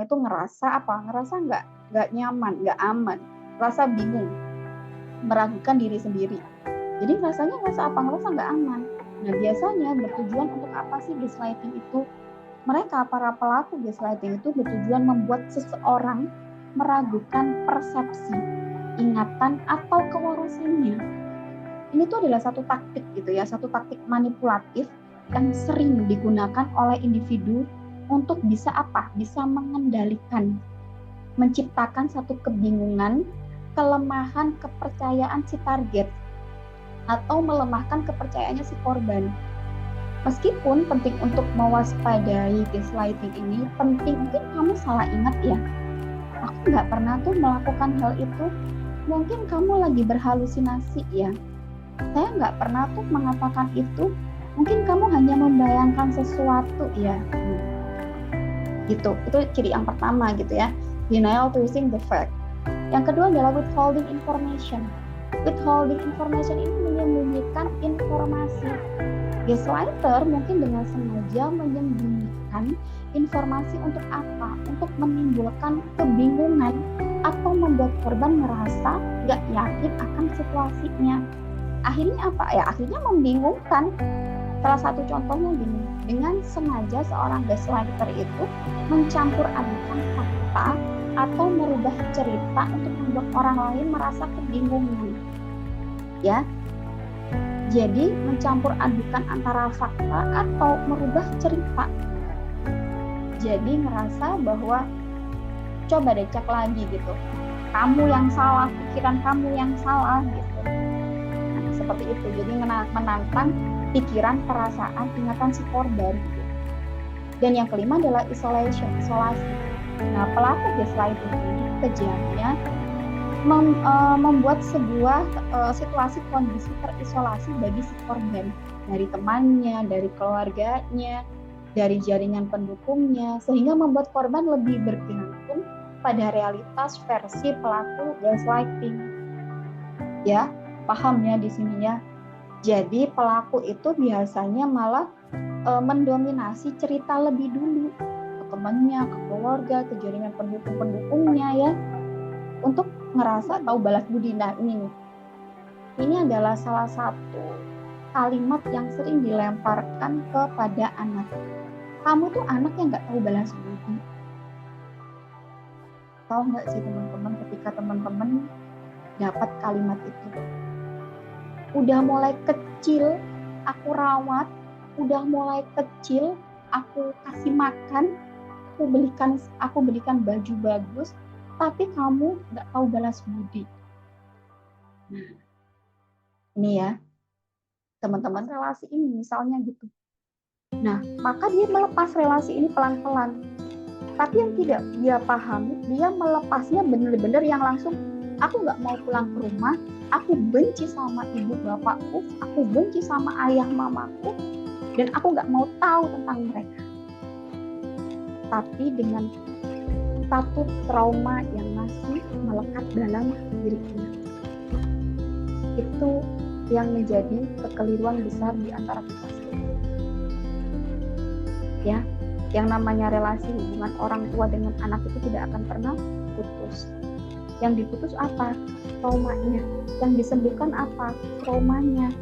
itu ngerasa apa? Ngerasa nggak nyaman, nggak aman, rasa bingung, meragukan diri sendiri. Jadi ngerasa apa? Ngerasa nggak aman. Nah, biasanya bertujuan untuk apa sih gaslighting itu? Mereka, para pelaku gaslighting itu bertujuan membuat seseorang meragukan persepsi, ingatan, atau kewarasannya. Ini tuh adalah satu taktik gitu ya, satu taktik manipulatif yang sering digunakan oleh individu untuk bisa apa? Bisa mengendalikan, menciptakan satu kebingungan, kelemahan kepercayaan si target, atau melemahkan kepercayaannya si korban. Meskipun penting untuk mewaspadai gaslighting ini, penting, mungkin kamu salah ingat ya, aku nggak pernah tuh melakukan hal itu, mungkin kamu lagi berhalusinasi ya, saya nggak pernah tuh mengatakan itu, mungkin kamu hanya membayangkan sesuatu ya, gitu. Itu ciri yang pertama gitu ya, denial twisting the fact. Yang kedua adalah withholding information. Withholding information ini menyembunyikan informasi. Gaslighter mungkin dengan sengaja menyembunyikan informasi untuk apa? Untuk menimbulkan kebingungan atau membuat korban merasa nggak yakin akan situasinya. Akhirnya apa? Ya akhirnya membingungkan. Salah satu contohnya gini, dengan sengaja seorang gaslighter itu mencampur adukan fakta atau merubah cerita untuk membuat orang lain merasa kebingungan. Ya, jadi mencampur adukan antara fakta atau merubah cerita. Jadi ngerasa bahwa coba deh cek lagi gitu, kamu yang salah, pikiran kamu yang salah gitu. Nah, seperti itu. Jadi menantang pikiran, perasaan, ingatan si korban. Gitu. Dan yang kelima adalah isolasi. Nah, pelaku gaslighting ini kejamnya membuat sebuah situasi kondisi terisolasi bagi si korban dari temannya, dari keluarganya, dari jaringan pendukungnya, sehingga membuat korban lebih bergantung pada realitas versi pelaku gaslighting. Ya, paham ya di sini ya. Jadi pelaku itu biasanya malah mendominasi cerita lebih dulu ke temannya, ke keluarga, ke jaringan pendukungnya ya, untuk ngerasa tahu balas budi. Nah ini adalah salah satu kalimat yang sering dilemparkan kepada anak. Kamu tuh anak yang nggak tahu balas budi. Tahu nggak sih teman-teman, ketika teman-teman dapat kalimat itu, udah mulai kecil aku rawat, udah mulai kecil aku kasih makan, aku belikan baju bagus, tapi kamu nggak tahu balas budi. Nah, ini ya, teman-teman, relasi ini misalnya gitu. Nah, maka dia melepas relasi ini pelan-pelan. Tapi yang tidak dia pahami, dia melepasnya benar-benar yang langsung, aku nggak mau pulang ke rumah, aku benci sama ibu bapakku, aku benci sama ayah mamaku, dan aku nggak mau tahu tentang mereka. Tapi dengan satu trauma yang masih melekat dalam dirinya. Itu yang menjadi kekeliruan besar di antara kita semua. Ya, yang namanya relasi hubungan orang tua dengan anak itu tidak akan pernah putus. Yang diputus apa? Traumanya. Yang disembuhkan apa? Traumanya.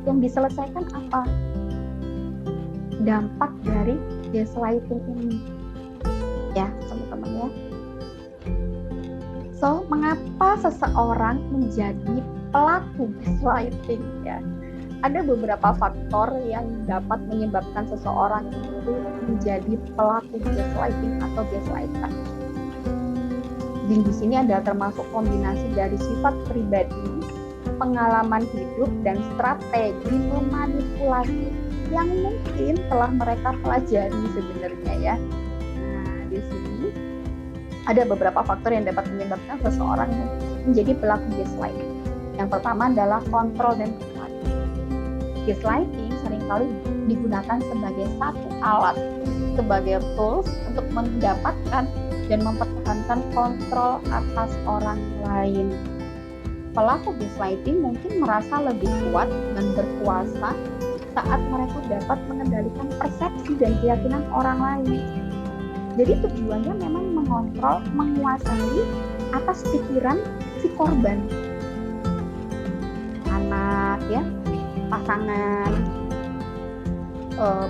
Yang diselesaikan apa? Dampak dari gaslighting ini. Ya, teman-teman ya. So, mengapa seseorang menjadi pelaku gaslighting ya? Ada beberapa faktor yang dapat menyebabkan seseorang itu menjadi pelaku gaslighting atau gaslighter. Di sini ada termasuk kombinasi dari sifat pribadi, pengalaman hidup, dan strategi memanipulasi yang mungkin telah mereka pelajari sebenarnya ya. Nah, di sini ada beberapa faktor yang dapat menyebabkan seseorang menjadi pelaku gaslighting. Yang pertama adalah kontrol dan kekuatan. Gaslighting seringkali digunakan sebagai satu alat, sebagai tools untuk mendapatkan dan mempertahankan kontrol atas orang lain. Pelaku gaslighting mungkin merasa lebih kuat dan berkuasa saat mereka dapat mengendalikan persepsi dan keyakinan orang lain. Jadi tujuannya memang mengontrol, menguasai atas pikiran si korban, anak ya, pasangan,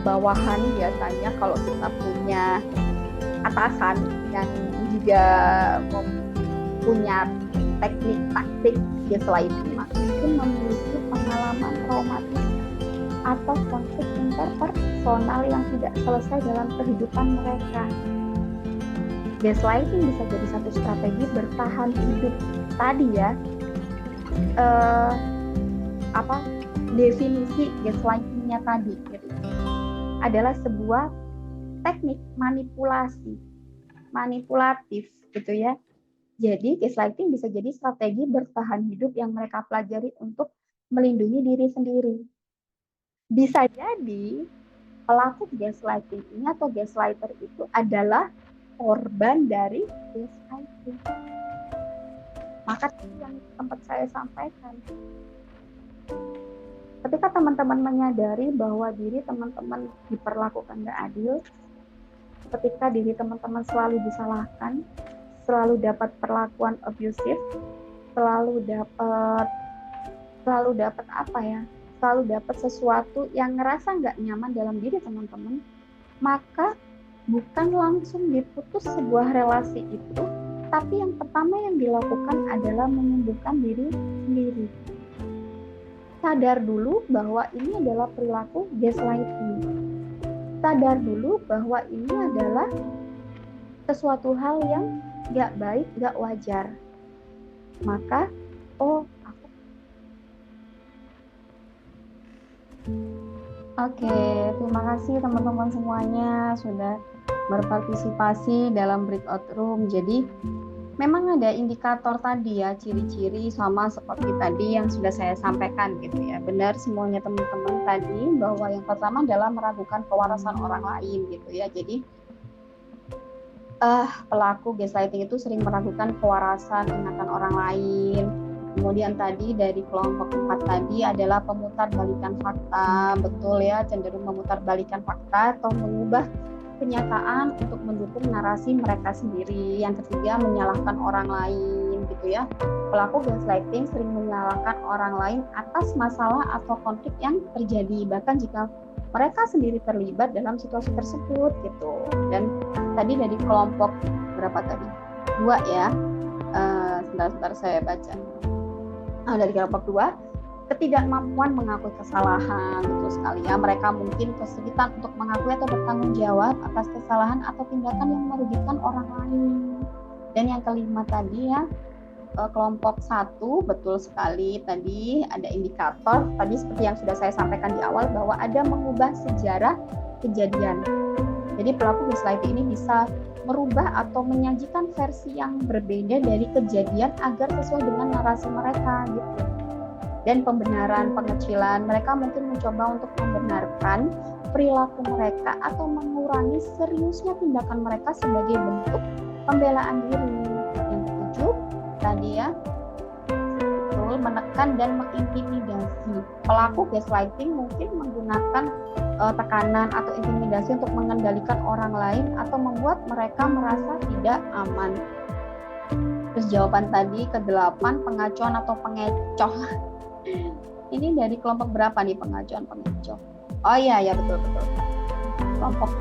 bawahan biasanya kalau kita punya atasan yang juga punya teknik taktik gaslighting, mungkin memiliki pengalaman traumatis atau konflik interpersonal yang tidak selesai dalam kehidupan mereka. Gaslighting bisa jadi satu strategi bertahan hidup tadi ya. Definisi gaslightingnya tadi gitu, adalah sebuah teknik manipulatif gitu ya. Jadi gaslighting bisa jadi strategi bertahan hidup yang mereka pelajari untuk melindungi diri sendiri. Bisa jadi pelaku gaslighting ini atau gaslighter itu adalah korban dari gaslighting. Maka yang sempat saya sampaikan, ketika teman-teman menyadari bahwa diri teman-teman diperlakukan gak adil, ketika diri teman-teman selalu disalahkan, selalu dapat perlakuan abusive, selalu dapat sesuatu yang ngerasa nggak nyaman dalam diri teman-teman, maka bukan langsung diputus sebuah relasi itu, tapi yang pertama yang dilakukan adalah menyembuhkan diri sendiri. Sadar dulu bahwa ini adalah perilaku gaslighting. Sadar dulu bahwa ini adalah sesuatu hal yang gak baik, gak wajar. Maka, Oke, terima kasih teman-teman semuanya sudah berpartisipasi dalam breakout room. Jadi, memang ada indikator tadi ya, ciri-ciri sama seperti tadi yang sudah saya sampaikan gitu ya. Benar semuanya teman-teman tadi, bahwa yang pertama adalah meragukan kewarasan orang lain gitu ya. Jadi pelaku gaslighting itu sering meragukan kewarasan ingatan orang lain. Kemudian tadi dari kelompok 4 tadi adalah pemutarbalikan fakta, betul ya, cenderung memutarbalikkan fakta atau mengubah kenyataan untuk mendukung narasi mereka sendiri. Yang ketiga, menyalahkan orang lain gitu ya. Pelaku gaslighting sering menyalahkan orang lain atas masalah atau konflik yang terjadi, bahkan jika mereka sendiri terlibat dalam situasi tersebut gitu. Dan tadi dari kelompok berapa tadi? 2 ya. Sebentar saya baca. Dari kelompok 2, ketidakmampuan mengakui kesalahan, betul sekali ya. Mereka mungkin kesulitan untuk mengakui atau bertanggung jawab atas kesalahan atau tindakan yang merugikan orang lain. Dan yang kelima tadi ya, kelompok 1, betul sekali tadi ada indikator tadi seperti yang sudah saya sampaikan di awal, bahwa ada mengubah sejarah kejadian. Jadi pelaku gaslighting ini bisa merubah atau menyajikan versi yang berbeda dari kejadian agar sesuai dengan narasi mereka gitu. Dan pembenaran, pengecilan, mereka mungkin mencoba untuk membenarkan perilaku mereka atau mengurangi seriusnya tindakan mereka sebagai bentuk pembelaan diri. Yang ketujuh tadi ya, betul, menekan dan mengintimidasi. Pelaku gaslighting mungkin menggunakan tekanan atau intimidasi untuk mengendalikan orang lain atau membuat mereka merasa tidak aman. Terus jawaban tadi ke-8, pengacuan atau pengecoh. Ini dari kelompok berapa nih pengacuan, pengecoh? Oh iya ya, betul. Kelompok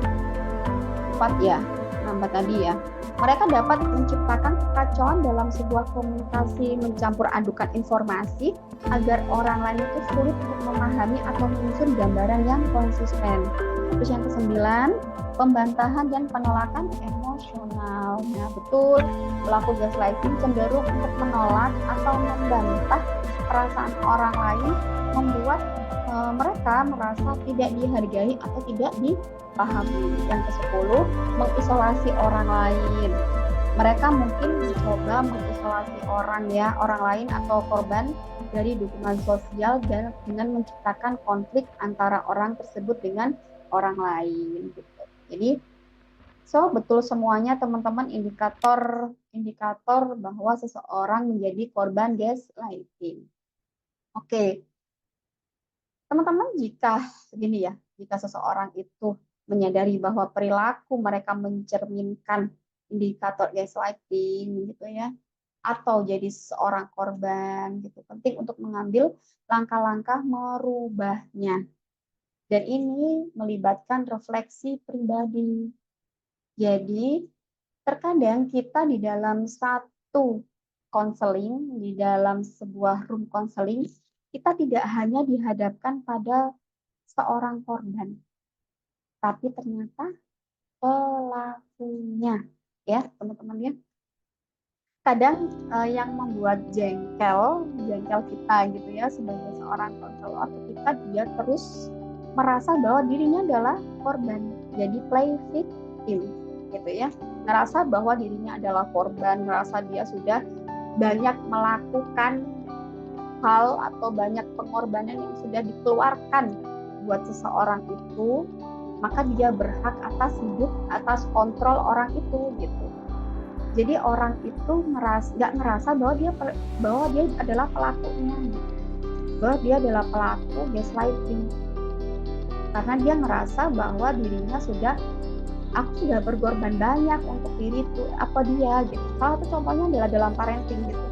4 ya, nambah tadi ya. Mereka dapat menciptakan kekacauan dalam sebuah komunikasi, mencampur adukan informasi agar orang lain itu sulit untuk memahami atau menyusun gambaran yang konsisten. Terus yang ke-9, pembantahan dan penolakan emosional. Nah, betul, pelaku gaslighting cenderung untuk menolak atau membantah perasaan orang lain, membuat mereka merasa tidak dihargai atau tidak dipahami. Yang ke-10, mengisolasi orang lain. Mereka mungkin mencoba mengisolasi orang lain atau korban dari dukungan sosial dan dengan menciptakan konflik antara orang tersebut dengan orang lain gitu. Jadi betul semuanya teman-teman, indikator bahwa seseorang menjadi korban gaslighting. Oke. Teman-teman, jika seseorang itu menyadari bahwa perilaku mereka mencerminkan indikator gaslighting gitu ya, atau jadi seorang korban gitu. Penting untuk mengambil langkah-langkah merubahnya. Dan ini melibatkan refleksi pribadi. Jadi terkadang kita di dalam satu konseling, di dalam sebuah room konseling, kita tidak hanya dihadapkan pada seorang korban, tapi ternyata pelakunya, ya teman-teman ya. Kadang yang membuat jengkel kita gitu ya sebagai seorang konselor, ketika dia terus merasa bahwa dirinya adalah korban, jadi play victim gitu ya, merasa bahwa dirinya adalah korban, merasa dia sudah banyak melakukan hal atau banyak pengorbanan yang sudah dikeluarkan buat seseorang itu, maka dia berhak atas hidup, atas kontrol orang itu gitu. Jadi orang itu nggak ngerasa bahwa dia adalah pelakunya, bahwa dia adalah pelaku gaslighting, karena dia ngerasa bahwa dirinya aku sudah berkorban banyak untuk diri itu, apa dia gitu. Salah satu contohnya adalah dalam parenting gitu.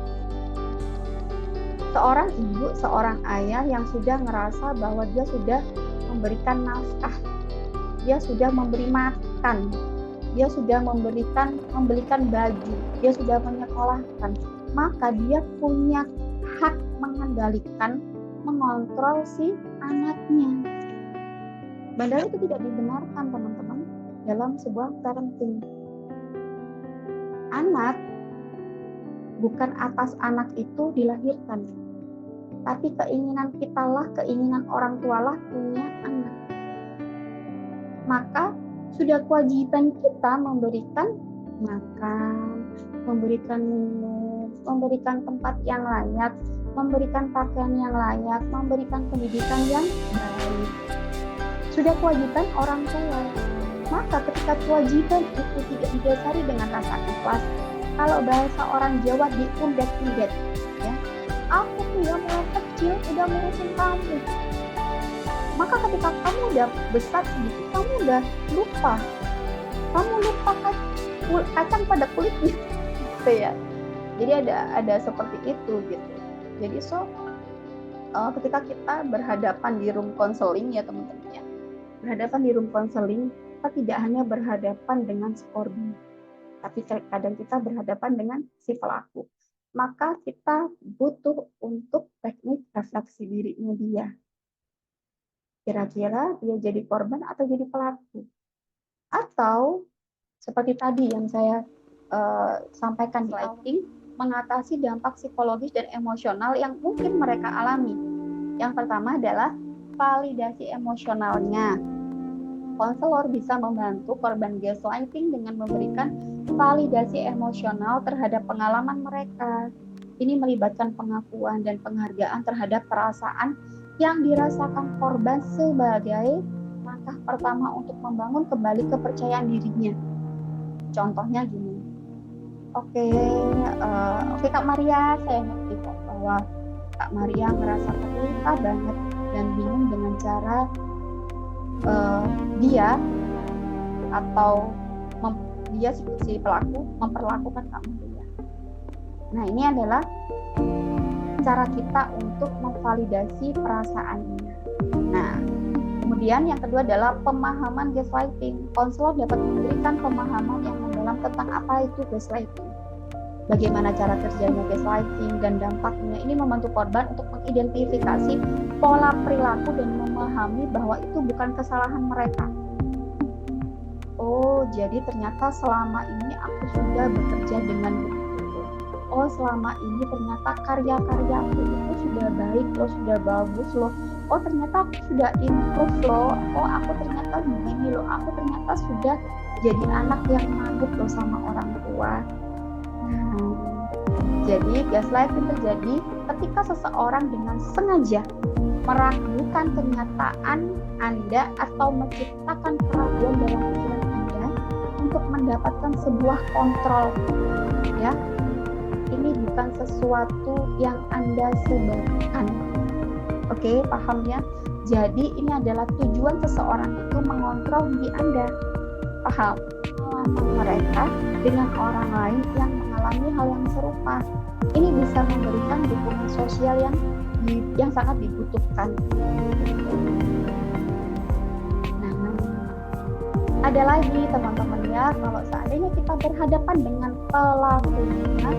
Seorang ibu, seorang ayah yang sudah ngerasa bahwa dia sudah memberikan nafkah, dia sudah memberi makan, dia sudah memberikan baju, dia sudah menyekolahkan, maka dia punya hak mengendalikan, mengontrol si anaknya. Padahal itu tidak dibenarkan teman-teman dalam sebuah parenting. Anak bukan atas anak itu dilahirkan, tapi keinginan keinginan orang tualah punya anak. Maka sudah kewajiban kita memberikan makan, memberikan minum, memberikan tempat yang layak, memberikan pakaian yang layak, memberikan pendidikan yang baik. Sudah kewajiban orang tua. Maka ketika kewajiban itu tidak didasari dengan rasa ikhlas, kalau bahasa orang Jawa diundet-undet, ya, aku tuh ya mulai kecil udah ngurusin kamu. Maka ketika kamu udah besar sedikit, kamu udah lupa kacang pada kulitnya, gitu ya. Jadi ada seperti itu gitu. Jadi ketika kita berhadapan di room counseling ya teman-teman ya, berhadapan di room counseling, kita tidak hanya berhadapan dengan si korban, tapi kadang kita berhadapan dengan si pelaku. Maka kita butuh untuk teknik refleksi dirinya dia. Kira-kira dia jadi korban atau jadi pelaku? Atau seperti tadi yang saya sampaikan di awal, mengatasi dampak psikologis dan emosional yang mungkin mereka alami. Yang pertama adalah validasi emosionalnya. Konselor bisa membantu korban gaslighting dengan memberikan validasi emosional terhadap pengalaman mereka. Ini melibatkan pengakuan dan penghargaan terhadap perasaan yang dirasakan korban sebagai langkah pertama untuk membangun kembali kepercayaan dirinya. Contohnya gini, oke Kak Maria, saya ngerti kok bahwa Kak Maria ngerasa terluka banget dan bingung dengan cara dia si pelaku memperlakukan Kak Maria. Nah, ini adalah cara kita untuk memvalidasi perasaannya. Nah, kemudian yang kedua adalah pemahaman gaslighting. Konselor dapat memberikan pemahaman yang mendalam tentang apa itu gaslighting, bagaimana cara kerjanya gaslighting dan dampaknya. Ini membantu korban untuk mengidentifikasi pola perilaku dan memahami bahwa itu bukan kesalahan mereka. Oh, jadi ternyata selama ini aku sudah bekerja dengan betul. Oh, selama ini ternyata karya-karya aku itu sudah baik loh, sudah bagus loh. Oh, ternyata aku sudah improve loh. Oh, aku ternyata begini loh. Aku ternyata sudah jadi anak yang manut loh sama orang tua. Jadi gaslighting terjadi ketika seseorang dengan sengaja meragukan kenyataan Anda atau menciptakan keraguan dalam pikiran Anda untuk mendapatkan sebuah kontrol, ya. Ini bukan sesuatu yang Anda sebabkan. Oke, paham ya? Jadi ini adalah tujuan seseorang itu mengontrol diri Anda. Paham? Pengalaman mereka dengan orang lain yang mengalami hal yang serupa. Ini bisa memberikan dukungan sosial yang sangat dibutuhkan. Nah, ada lagi teman-teman ya, kalau seandainya kita berhadapan dengan pelakunya,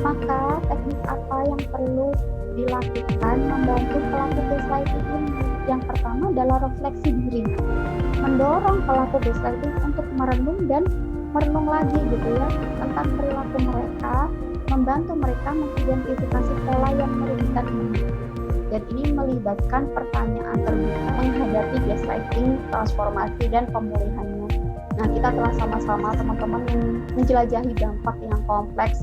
maka teknik apa yang perlu dilakukan membantu pelaku gaslighting ini? Yang pertama adalah refleksi diri, mendorong pelaku gaslighting untuk merenung dan merenung lagi gitu ya tentang perilaku mereka, membantu mereka mengidentifikasi pola yang merugikan ini. Dan ini melibatkan pertanyaan terbuka menghadapi gaslighting, transformasi, dan pemulihannya. Nah, kita telah sama-sama teman-teman menjelajahi dampak yang kompleks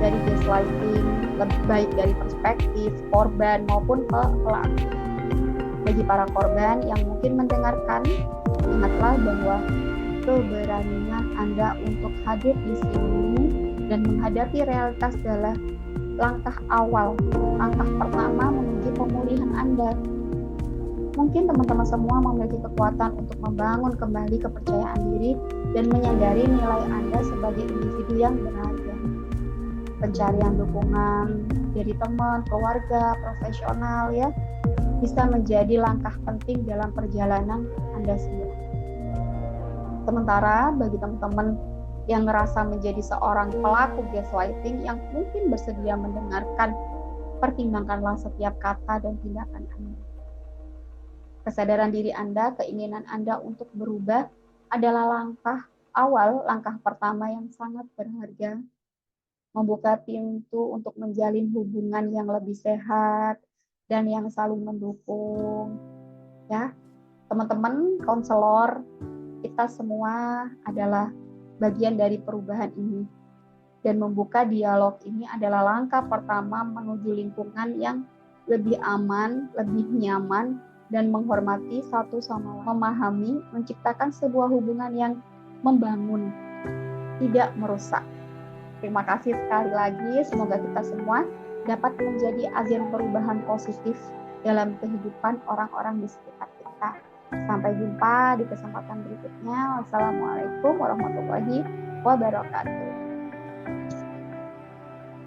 dari gaslighting, lebih baik dari perspektif korban maupun pelaku. Bagi para korban yang mungkin mendengarkan, ingatlah bahwa keberanian Anda untuk hadir di sini dan menghadapi realitas adalah langkah awal, langkah pertama menuju pemulihan Anda. Mungkin teman-teman semua memiliki kekuatan untuk membangun kembali kepercayaan diri dan menyadari nilai Anda sebagai individu yang berharga. Pencarian dukungan dari teman, keluarga, profesional ya, bisa menjadi langkah penting dalam perjalanan Anda sendiri. Sementara bagi teman-teman yang merasa menjadi seorang pelaku gaslighting yang mungkin bersedia mendengarkan, pertimbangkanlah setiap kata dan tindakan Anda. Kesadaran diri Anda, keinginan Anda untuk berubah adalah langkah awal, langkah pertama yang sangat berharga, membuka pintu untuk menjalin hubungan yang lebih sehat dan yang saling mendukung. Ya, teman-teman konselor, kita semua adalah bagian dari perubahan ini. Dan membuka dialog ini adalah langkah pertama menuju lingkungan yang lebih aman, lebih nyaman, dan menghormati satu sama lain. Memahami, menciptakan sebuah hubungan yang membangun, tidak merusak. Terima kasih sekali lagi, semoga kita semua dapat menjadi agen perubahan positif dalam kehidupan orang-orang di sekitar kita. Sampai jumpa di kesempatan berikutnya. Wassalamualaikum warahmatullahi wabarakatuh.